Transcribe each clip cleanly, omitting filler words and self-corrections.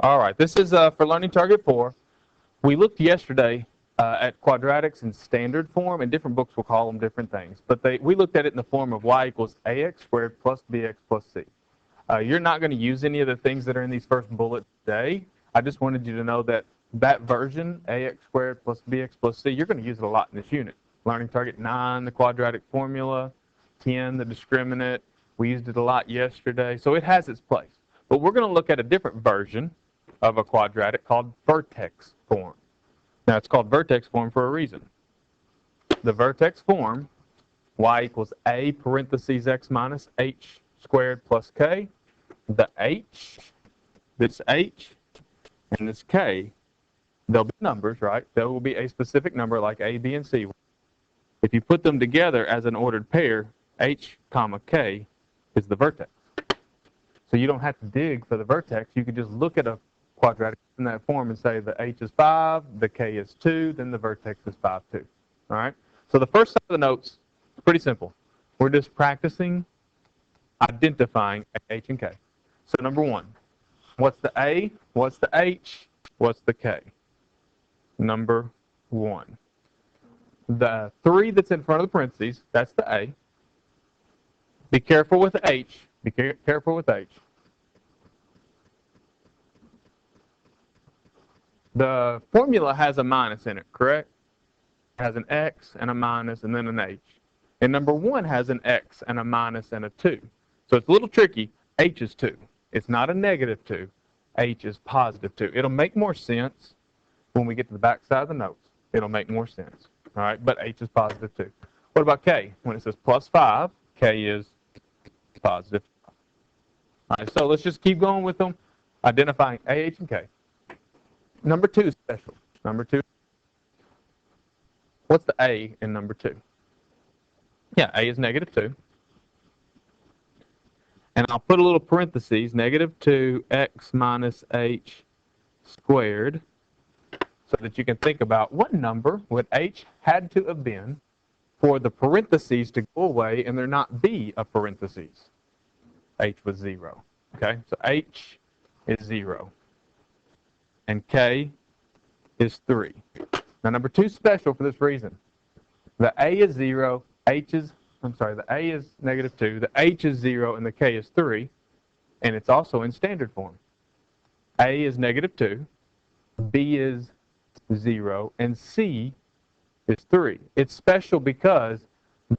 All right, this is for Learning Target 4. We looked yesterday at quadratics in standard form, and different books will call them different things. But we looked at it in the form of y equals ax squared plus bx plus c. You're not going to use any of the things that are in these first bullets today. I just wanted you to know that that version, ax squared plus bx plus c, you're going to use it a lot in this unit. Learning Target 9, the quadratic formula, 10, the discriminant. We used it a lot yesterday, so it has its place. But we're going to look at a different version of a quadratic called vertex form. Now, it's called vertex form for a reason. The vertex form, y equals a parentheses x minus h squared plus k. The h, this h, and this k, they'll be numbers, right? There will be a specific number like a, b, and c. If you put them together as an ordered pair, h comma k is the vertex. So you don't have to dig for the vertex. You can just look at a quadratic in that form and say the h is 5, the k is 2, then the vertex is 5, 2. All right? So the first side of the notes is pretty simple. We're just practicing identifying h and k. So number 1, what's the a, what's the h, what's the k? Number 1. The 3 that's in front of the parentheses, that's the a. Be careful with h. Be careful with h. The formula has a minus in it, correct? It has an x and a minus and then an h. And number 1 has an x and a minus and a 2. So it's a little tricky. H is 2. It's not a negative 2. H is positive 2. It'll make more sense when we get to the back side of the notes. It'll make more sense. All right, but h is positive 2. What about k? When it says plus 5, k is positive 5. All right, so let's just keep going with them, identifying a, h, and k. Number 2 is special. Number 2. What's the a in number 2? Yeah, a is negative 2. And I'll put a little parentheses, negative 2x minus h squared, so that you can think about what number would h had to have been for the parentheses to go away and there not be a parentheses. H was 0. Okay, so h is 0. And k is 3. Now, number 2 is special for this reason. The a is 0, the a is negative 2, the h is 0, and the k is 3, and it's also in standard form. A is negative 2, b is 0, and c is 3. It's special because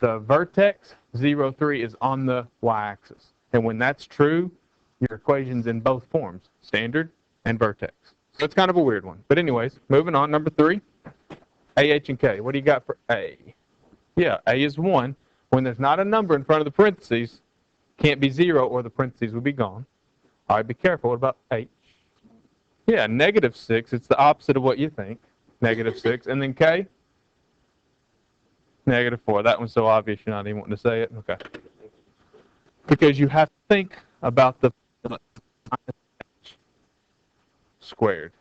the vertex 0, 3 is on the y-axis. And when that's true, your equation's in both forms, standard and vertex. So it's kind of a weird one. But anyways, moving on, number 3, a, h, and k. What do you got for a? Yeah, a is 1. When there's not a number in front of the parentheses, can't be 0 or the parentheses will be gone. All right, be careful. What about h? Yeah, negative 6. It's the opposite of what you think. Negative 6. And then k? Negative 4. That one's so obvious you're not even wanting to say it. Okay. Because you have to think about the h squared.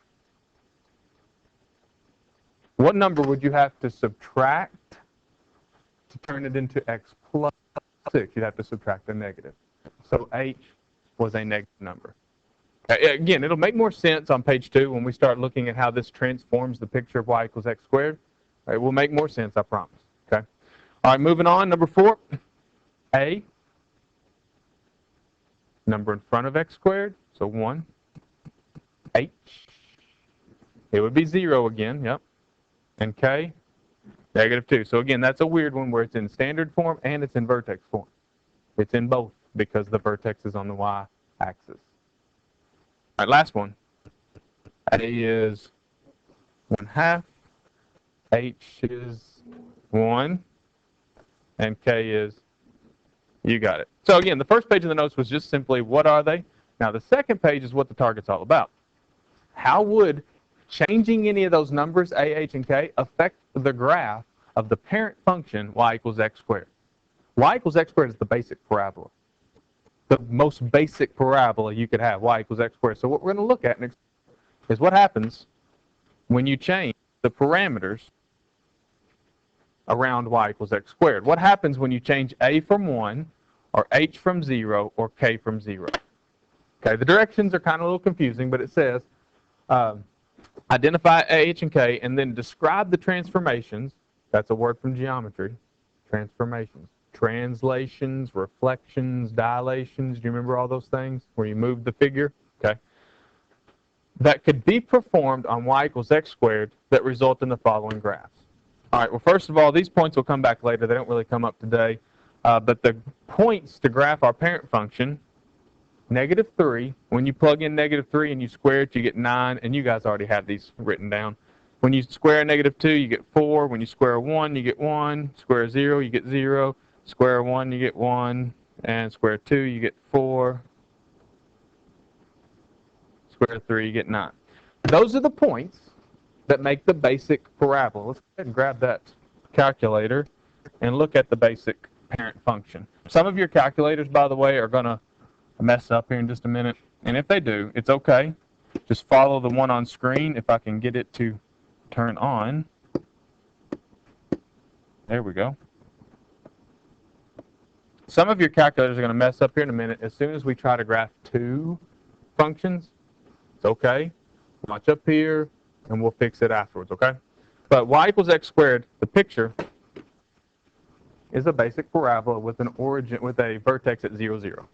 What number would you have to subtract to turn it into x plus 6? You'd have to subtract a negative. So h was a negative number. Again, it'll make more sense on page 2 when we start looking at how this transforms the picture of y equals x squared. It will make more sense, I promise. Okay. All right, moving on. Number 4, a, number in front of x squared, so 1. H, it would be 0 again, yep. And k, negative 2. So again, that's a weird one where it's in standard form and it's in vertex form. It's in both because the vertex is on the y-axis. All right, last one. A is 1/2. H is 1. And k is, you got it. So again, the first page of the notes was just simply, what are they? Now the second page is what the target's all about. How would changing any of those numbers, a, h, and k, affect the graph of the parent function y equals x squared? Y equals x squared is the basic parabola. The most basic parabola you could have, y equals x squared. So what we're going to look at next is what happens when you change the parameters around y equals x squared. What happens when you change a from 1, or h from 0, or k from 0? Okay, the directions are kind of a little confusing, but it says identify h and k and then describe the transformations. That's a word from geometry. Transformations. Translations, reflections, dilations. Do you remember all those things where you move the figure? Okay. That could be performed on y equals x squared that result in the following graphs. All right, well, first of all, these points will come back later. They don't really come up today. But the points to graph our parent function, -3. When you plug in -3 and you square it, you get 9. And you guys already have these written down. When you square -2, you get 4. When you square 1, you get 1. Square 0, you get 0. Square 1, you get 1. And square 2, you get 4. Square 3, you get 9. Those are the points that make the basic parabola. Let's go ahead and grab that calculator and look at the basic parent function. Some of your calculators, by the way, are going to mess up here in just a minute. And if they do, it's okay. Just follow the one on screen if I can get it to turn on. There we go. Some of your calculators are going to mess up here in a minute. As soon as we try to graph two functions, it's okay. Watch up here, and we'll fix it afterwards, okay? But y equals x squared, the picture is a basic parabola with an origin, with a vertex at 0, 0.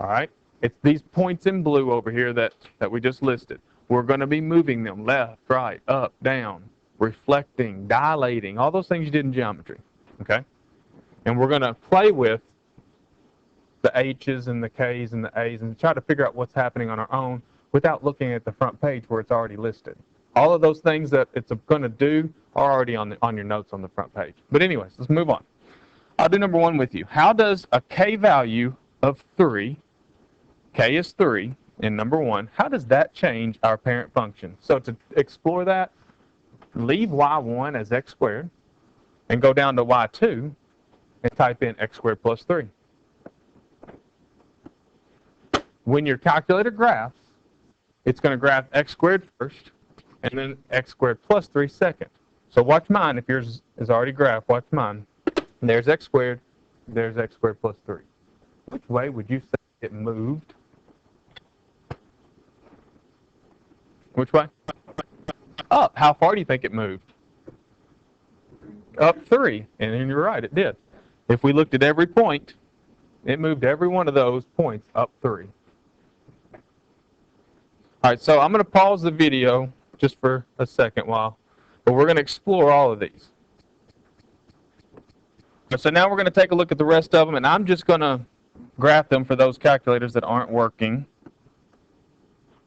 All right? It's these points in blue over here that we just listed. We're going to be moving them left, right, up, down, reflecting, dilating, all those things you did in geometry, okay? And we're going to play with the H's and the K's and the A's and try to figure out what's happening on our own without looking at the front page where it's already listed. All of those things that it's going to do are already on your notes on the front page. But anyways, let's move on. I'll do number 1 with you. How does a K value of 3, K is 3 in number 1, how does that change our parent function? So to explore that, leave y1 as x squared and go down to y2 and type in x squared plus 3. When your calculator graphs, it's going to graph x squared first and then x squared plus 3 second. So watch mine. If yours is already graphed, watch mine. There's x squared, there's x squared plus 3. Which way would you say it moved? Which way? Up. How far do you think it moved? Up 3. And then you're right, it did. If we looked at every point, it moved every one of those points up 3. All right, so I'm going to pause the video just for a second but we're going to explore all of these. So now we're going to take a look at the rest of them, and I'm just going to graph them for those calculators that aren't working.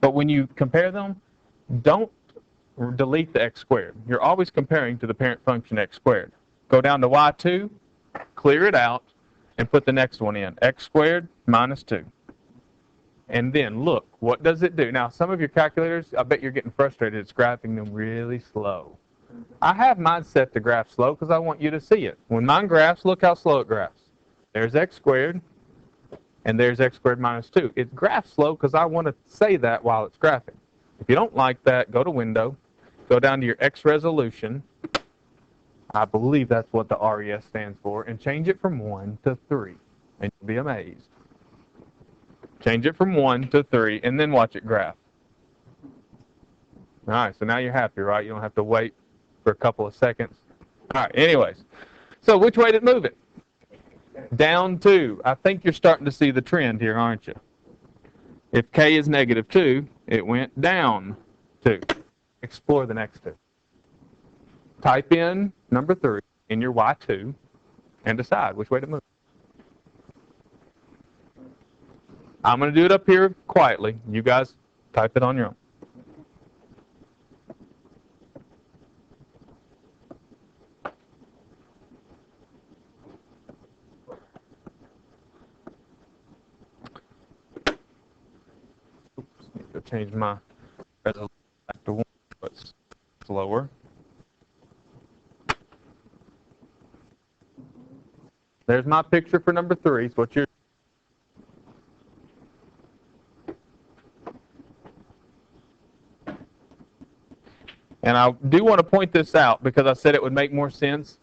But when you compare them, don't delete the x squared. You're always comparing to the parent function x squared. Go down to y2, clear it out, and put the next one in, x squared minus 2. And then look, what does it do? Now, some of your calculators, I bet you're getting frustrated. It's graphing them really slow. I have mine set to graph slow because I want you to see it. When mine graphs, look how slow it graphs. There's x squared, and there's x squared minus 2. It graphs slow because I want to say that while it's graphing. If you don't like that, go to Window, go down to your X resolution. I believe that's what the RES stands for, and change it from 1 to 3, and you'll be amazed. Change it from 1 to 3, and then watch it graph. All right, so now you're happy, right? You don't have to wait for a couple of seconds. All right, anyways. So which way did it move it? Down 2. I think you're starting to see the trend here, aren't you? If K is -2, it went down 2. Explore the next 2. Type in number 3 in your Y2 and decide which way to move. I'm going to do it up here quietly. You guys type it on your own. Oops, need to change my resolution back to 1 so it's slower. There's my picture for number 3. It's what you're. And I do want to point this out because I said it would make more sense.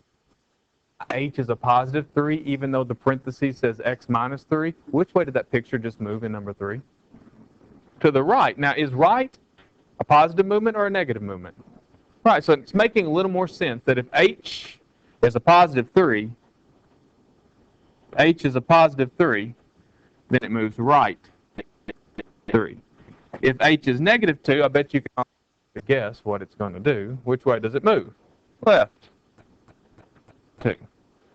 H is a positive 3, even though the parenthesis says x minus 3. Which way did that picture just move in number 3? to the right. Now, is right a positive movement or a negative movement? Right, so it's making a little more sense that if h is a positive 3, h is a positive 3, then it moves right 3. If h is negative 2, I bet you can guess what it's going to do. Which way does it move? Left 2.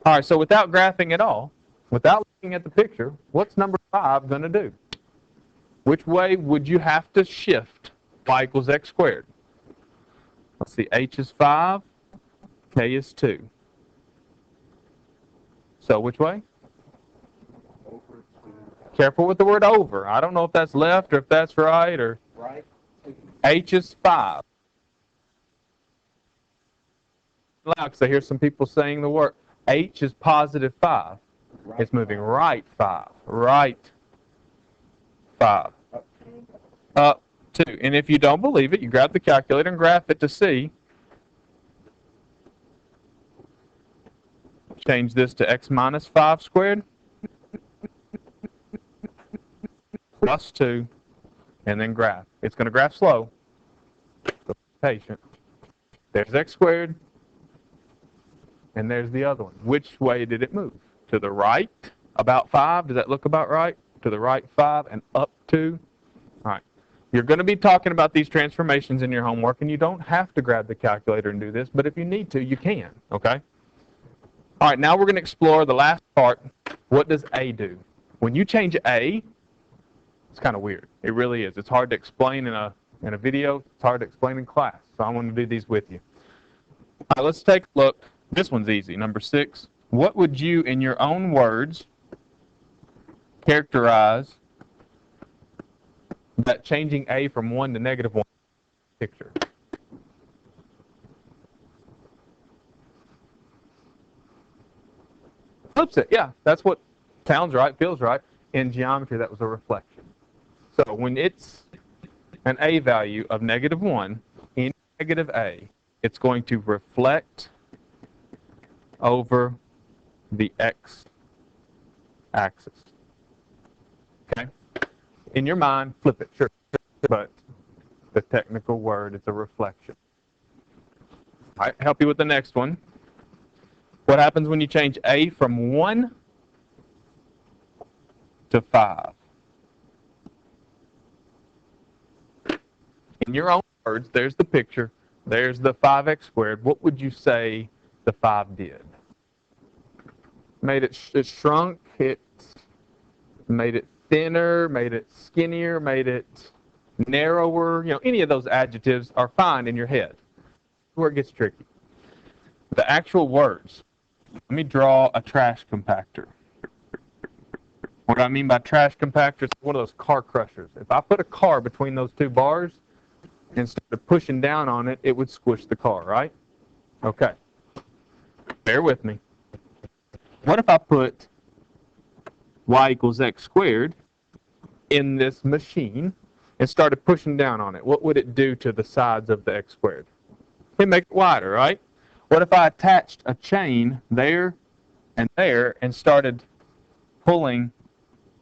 All right, so without graphing at all, without looking at the picture, what's number 5 going to do? Which way would you have to shift y equals x squared? Let's see, h is 5, k is 2. So which way? Over to Careful with the word over. I don't know if that's left or if that's right or... right. H is 5. Loud, because I hear some people saying the word. H is positive 5. Right. It's moving right 5. Right 5. Up 2. And if you don't believe it, you grab the calculator and graph it to see. Change this to x minus 5 squared. Plus 2. And then graph. It's going to graph slow. So patient. There's x squared. And there's the other one. Which way did it move? To the right, about 5. Does that look about right? To the right, 5, and up 2. All right. You're going to be talking about these transformations in your homework, and you don't have to grab the calculator and do this, but if you need to, you can, okay? All right, now we're going to explore the last part. What does A do? When you change A, it's kind of weird. It really is. It's hard to explain in a video. It's hard to explain in class. So I want to do these with you. All right, let's take a look. This one's easy. Number 6. What would you, in your own words, characterize that changing A from 1 to negative 1 picture? Flips it. Yeah, that's what sounds right, feels right. In geometry, that was a reflection. So when it's an A value of negative 1 in negative A, it's going to reflect over the x-axis. Okay? In your mind, flip it, sure. But the technical word is a reflection. All right, help you with the next one. What happens when you change A from 1 to 5? In your own words, there's the picture. There's the 5x squared. What would you say the 5 did? It shrunk, it made it thinner, made it skinnier, made it narrower. You know, any of those adjectives are fine in your head. Where it gets tricky. The actual words. Let me draw a trash compactor. What I mean by trash compactor is one of those car crushers. If I put a car between those two bars and started pushing down on it, it would squish the car, right? Okay. Bear with me. What if I put y equals x squared in this machine and started pushing down on it? What would it do to the sides of the x squared? It'd make it wider, right? What if I attached a chain there and started pulling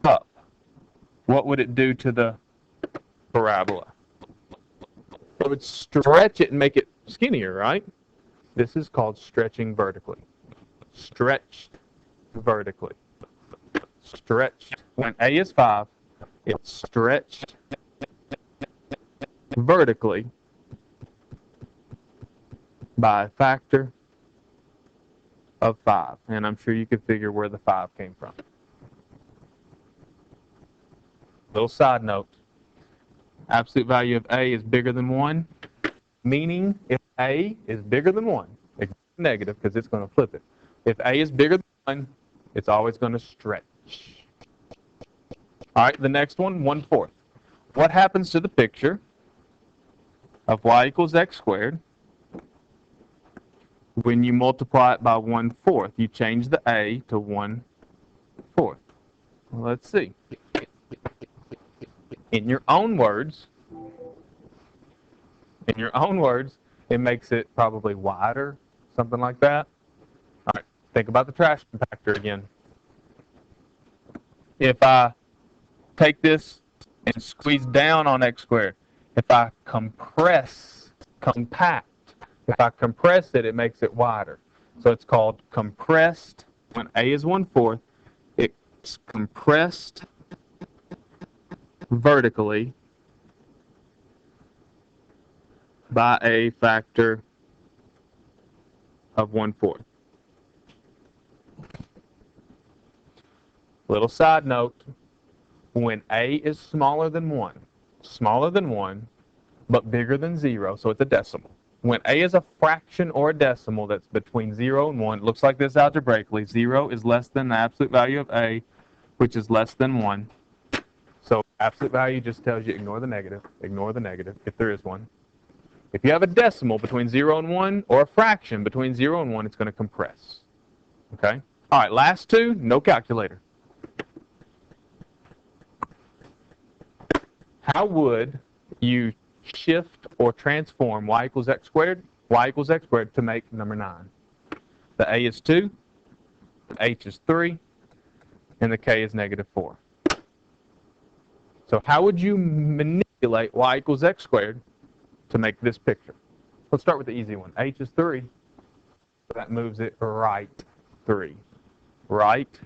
up? What would it do to the parabola? It would stretch it and make it skinnier, right? This is called stretching vertically. Stretched vertically. Stretched. When A is 5, it's stretched vertically by a factor of 5. And I'm sure you could figure where the 5 came from. Little side note. Absolute value of A is bigger than 1, meaning if A is bigger than 1, it's negative because it's going to flip it. If A is bigger than 1, it's always going to stretch. All right, the next one, 1/4. What happens to the picture of y equals x squared when you multiply it by 1/4? You change the A to 1/4. Well, let's see. In your own words, it makes it probably wider, something like that. All right, think about the trash compactor again. If I take this and squeeze down on x squared. If I compress, compact, if I compress it, it makes it wider. So it's called compressed. When A is 1/4, it's compressed vertically by a factor of 1/4. Little side note, when A is smaller than 1, but bigger than 0, so it's a decimal. When A is a fraction or a decimal that's between 0 and 1, it looks like this algebraically. 0 is less than the absolute value of A, which is less than 1. So absolute value just tells you ignore the negative if there is one. If you have a decimal between 0 and 1 or a fraction between 0 and 1, it's going to compress. Okay? All right, last two, no calculator. How would you shift or transform y equals x squared to make number 9? The A is 2, the H is 3, and the K is -4. So how would you manipulate y equals x squared to make this picture? Let's start with the easy one. H is 3. So that moves it right 3. Right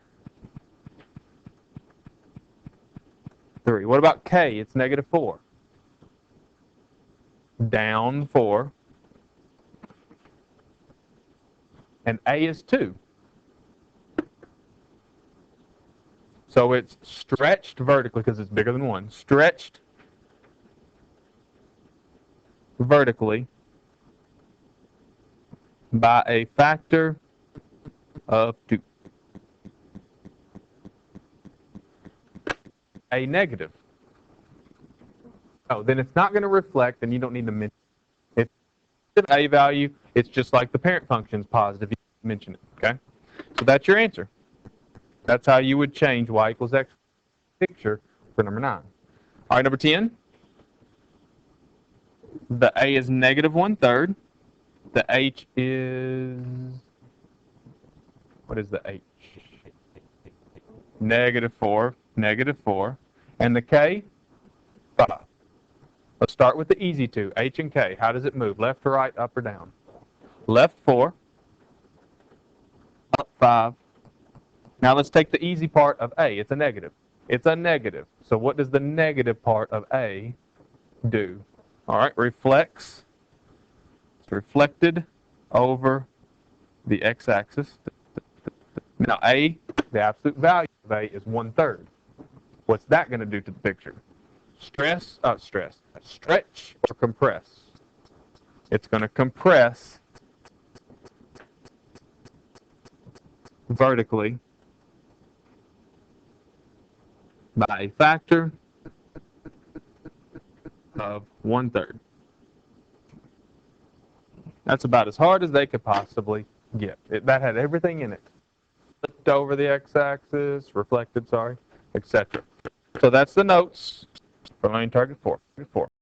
3. What about K? It's -4. Down 4. And A is 2. So it's stretched vertically because it's bigger than 1. Stretched vertically by a factor of 2. A negative. Oh, then it's not going to reflect, and you don't need to mention it. If it's an A value, it's just like the parent function's positive. You mention it, okay? So that's your answer. That's how you would change y equals x picture for number 9. All right, number 10. The A is -1/3. The H is, what is the H? -4. And the K? 5. Let's start with the easy two, H and K. How does it move? Left to right, up or down? Left 4, up 5. Now let's take the easy part of A. It's a negative. It's a negative. So what does the negative part of A do? All right, reflects. It's reflected over the x-axis. Now A, the absolute value of A is 1/3. What's that going to do to the picture? Stretch or compress? It's going to compress vertically by a factor of 1/3. That's about as hard as they could possibly get. That had everything in it. Flipped over the x-axis, reflected, etc. So that's the notes for Learning Target 4.